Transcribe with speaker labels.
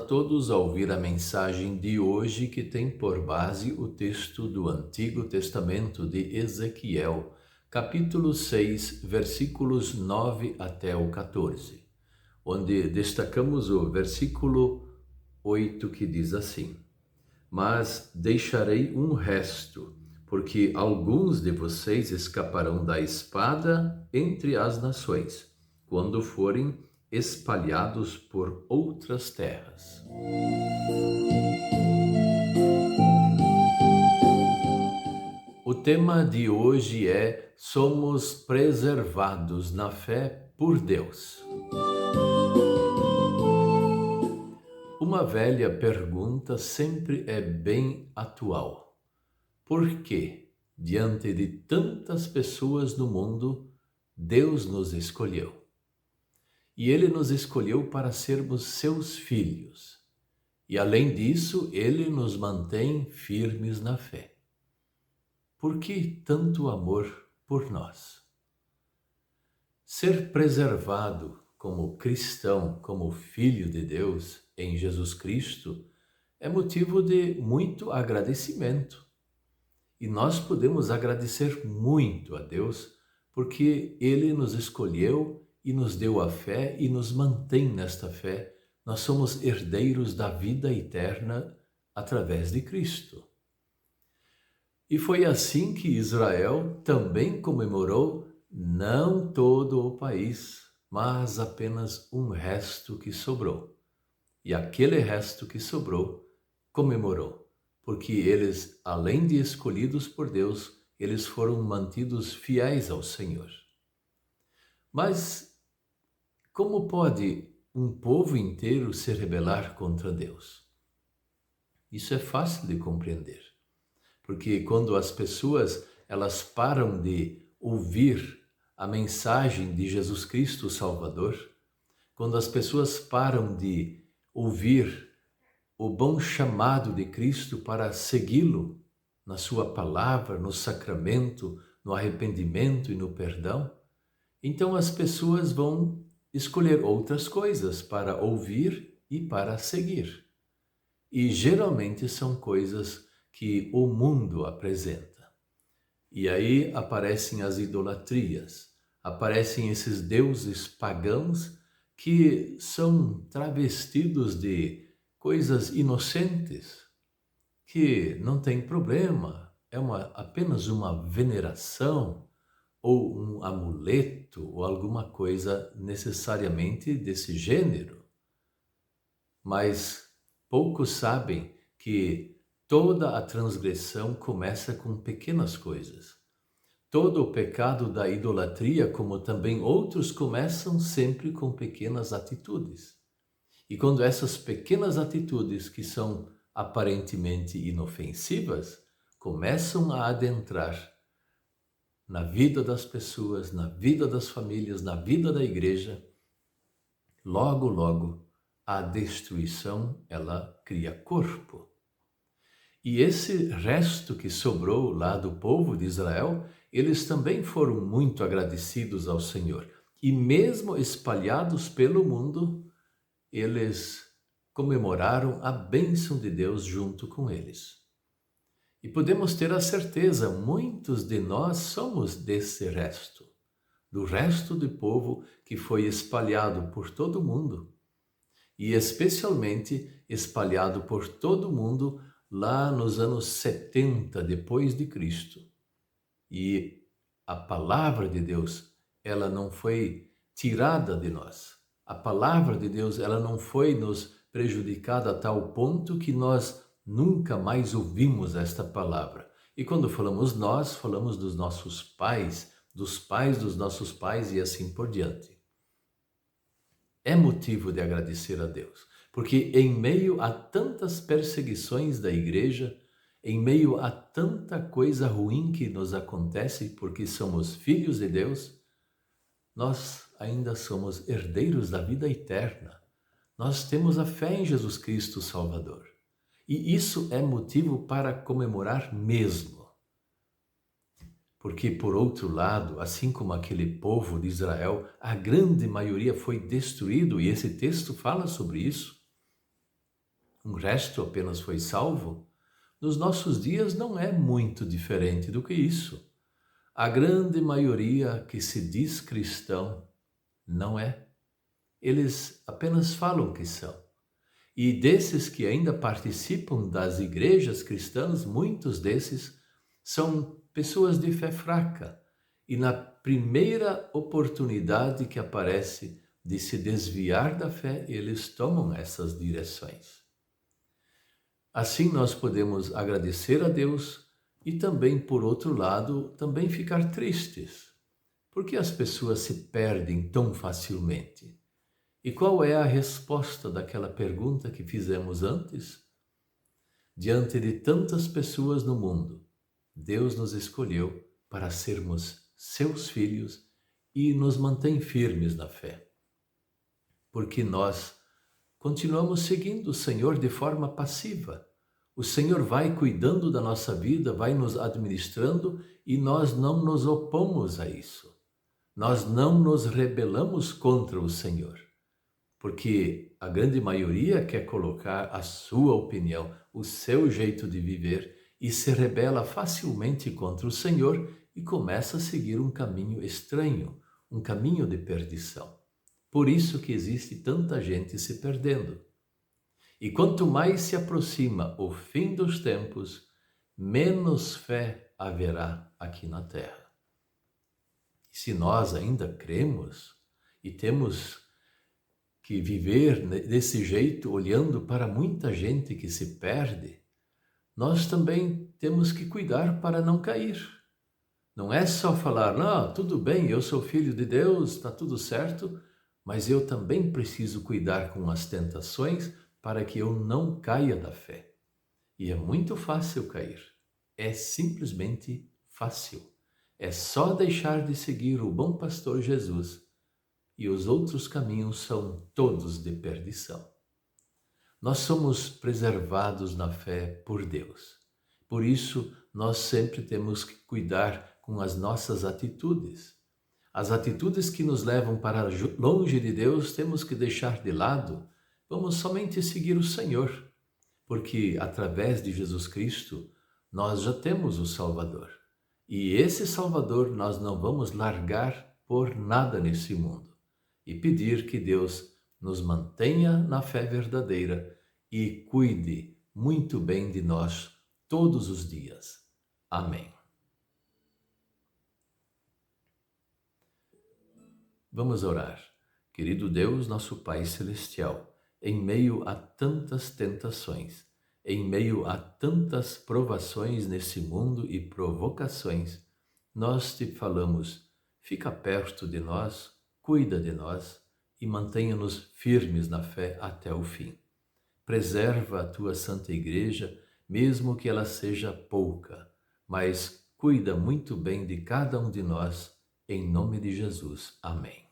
Speaker 1: todos a ouvir a mensagem de hoje que tem por base o texto do Antigo Testamento de Ezequiel, capítulo 6, versículos 9 até o 14, onde destacamos o versículo 8 que diz assim: Mas deixarei um resto, porque alguns de vocês escaparão da espada entre as nações, quando forem espalhados por outras terras. O tema de hoje é: somos preservados na fé por Deus. Uma velha pergunta sempre é bem atual. Por que, diante de tantas pessoas no mundo, Deus nos escolheu? E Ele nos escolheu para sermos seus filhos. E além disso, Ele nos mantém firmes na fé. Por que tanto amor por nós? Ser preservado como cristão, como filho de Deus em Jesus Cristo, é motivo de muito agradecimento. E nós podemos agradecer muito a Deus porque Ele nos escolheu e nos deu a fé e nos mantém nesta fé. Nós somos herdeiros da vida eterna através de Cristo. E foi assim que Israel também comemorou não todo o país, mas apenas um resto que sobrou. E aquele resto que sobrou comemorou, porque eles, além de escolhidos por Deus, eles foram mantidos fiéis ao Senhor. Mas como pode um povo inteiro se rebelar contra Deus? Isso é fácil de compreender, porque quando as pessoas elas param de ouvir a mensagem de Jesus Cristo Salvador, quando as pessoas param de ouvir o bom chamado de Cristo para segui-lo na sua palavra, no sacramento, no arrependimento e no perdão, então as pessoas vão escolher outras coisas para ouvir e para seguir. E geralmente são coisas que o mundo apresenta. E aí aparecem as idolatrias, aparecem esses deuses pagãos que são travestidos de coisas inocentes, que não tem problema, é apenas uma veneração, ou um amuleto, ou alguma coisa necessariamente desse gênero. Mas poucos sabem que toda a transgressão começa com pequenas coisas. Todo o pecado da idolatria, como também outros, começam sempre com pequenas atitudes. E quando essas pequenas atitudes, que são aparentemente inofensivas, começam a adentrar na vida das pessoas, na vida das famílias, na vida da igreja, logo, logo, a destruição, ela cria corpo. E esse resto que sobrou lá do povo de Israel, eles também foram muito agradecidos ao Senhor. E mesmo espalhados pelo mundo, eles comemoraram a bênção de Deus junto com eles. E podemos ter a certeza, muitos de nós somos desse resto, do resto do povo que foi espalhado por todo o mundo, e especialmente espalhado por todo o mundo lá nos anos 70 depois de Cristo. E a palavra de Deus, ela não foi tirada de nós. A palavra de Deus, ela não foi nos prejudicada a tal ponto que nós nunca mais ouvimos esta palavra. E quando falamos nós, falamos dos nossos pais, dos pais dos nossos pais e assim por diante. É motivo de agradecer a Deus, porque em meio a tantas perseguições da igreja, em meio a tanta coisa ruim que nos acontece porque somos filhos de Deus, nós ainda somos herdeiros da vida eterna. Nós temos a fé em Jesus Cristo Salvador. E isso é motivo para comemorar mesmo. Porque, por outro lado, assim como aquele povo de Israel, a grande maioria foi destruído, e esse texto fala sobre isso. um resto apenas foi salvo, nos nossos dias não é muito diferente do que isso. A grande maioria que se diz cristão não é. Eles apenas falam que são. E desses que ainda participam das igrejas cristãs, muitos desses são pessoas de fé fraca. E na primeira oportunidade que aparece de se desviar da fé, eles tomam essas direções. Assim nós podemos agradecer a Deus e também, por outro lado, também ficar tristes. Por que as pessoas se perdem tão facilmente? E qual é a resposta daquela pergunta que fizemos antes? Diante de tantas pessoas no mundo, Deus nos escolheu para sermos seus filhos e nos mantém firmes na fé. Porque nós continuamos seguindo o Senhor de forma passiva. O Senhor vai cuidando da nossa vida, vai nos administrando e nós não nos opomos a isso. Nós não nos rebelamos contra o Senhor. Porque a grande maioria quer colocar a sua opinião, o seu jeito de viver e se rebela facilmente contra o Senhor e começa a seguir um caminho estranho, um caminho de perdição. Por isso que existe tanta gente se perdendo. E quanto mais se aproxima o fim dos tempos, menos fé haverá aqui na terra. E se nós ainda cremos e temos que viver desse jeito, olhando para muita gente que se perde, nós também temos que cuidar para não cair. Não é só falar, não, tudo bem, eu sou filho de Deus, está tudo certo, mas eu também preciso cuidar com as tentações para que eu não caia da fé. E é muito fácil cair. É simplesmente fácil. É só deixar de seguir o bom pastor Jesus e os outros caminhos são todos de perdição. Nós somos preservados na fé por Deus. Por isso, nós sempre temos que cuidar com as nossas atitudes. As atitudes que nos levam para longe de Deus, temos que deixar de lado. Vamos somente seguir o Senhor, porque através de Jesus Cristo, nós já temos o Salvador. E esse Salvador nós não vamos largar por nada nesse mundo. E pedir que Deus nos mantenha na fé verdadeira e cuide muito bem de nós todos os dias. Amém. Vamos orar. Querido Deus, nosso Pai Celestial, em meio a tantas tentações, em meio a tantas provações nesse mundo e provocações, nós te falamos, fica perto de nós, cuida de nós e mantenha-nos firmes na fé até o fim. Preserva a tua Santa Igreja, mesmo que ela seja pouca, mas cuida muito bem de cada um de nós, em nome de Jesus. Amém.